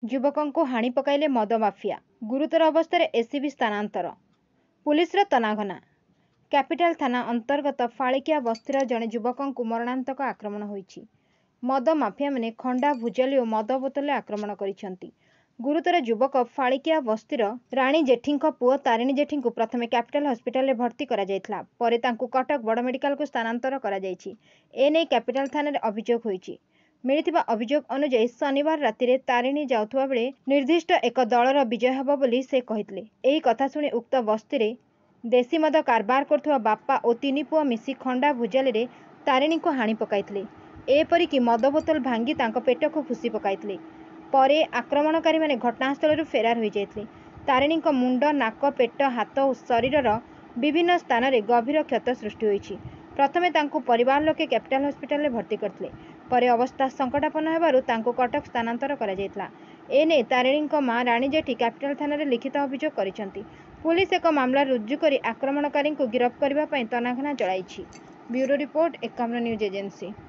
युवकों को हाणी पकाइले मद माफिया गुरुतर अवस्था एसीबी स्थानांतर पुलिसर तनाघना कैपिटल थाना अंतर्गत फाड़िकिया बस्तीर जड़े युवकों को मरणांतक आक्रमण होईछि। मद माफिया माने खंडा भुजाली और मद बोतल आक्रमण करिसेंति। गुरुतर युवक फाड़िकिया बस्तीर राणी जेठी पुओ तारिणी जेठी को प्रथम कैपिटल हॉस्पिटल भर्ती करा जायथिला, परे तांकु कटक बड़ मेडिकल को स्थानांतर करा जायछि। एने कैपिटल थाना रे अभियोग होईछि। मिलिथिबा अभियोग अनुसार शनिवार राति तारिणी जाउथुवा बेले निर्दिष्ट एक दलर विजय हेबो बोली से कहितले। एही कथा सुनी उक्त बस्ती रे देशी मद कारबार करथुवा बापा और तीन पुओ मिसी खंडा भुजाली रे तारिणी को हाणी पकाइतले। एपरिकी मद बोतल भांगी तांको पेट को फुसी पकाइतले। परे आक्रमणकारी माने घटनास्थल फेरार हो जाइतले। तारिणी को मुंड, नाक, पेट, हाथ और शरीरर विभिन्न स्थान रे गभीर क्षत सृष्टि होईछि। प्रथमे तांको परिवार लोके कैपिटल हॉस्पिटल रे भर्ती करथिले, परे अवस्था संकटापन्न हेबारु तांको कटक स्थानांतर करा जायतिला। एने तारिणी को मां राणी जेठी कैपिटल थाना रे लिखित अभियोग करिसेंति। पुलिस एक मामला रुजु करी आक्रमणकारी को गिरफ्त करबा पई तनाघना चलाइछि। Bureau report 51 news agency.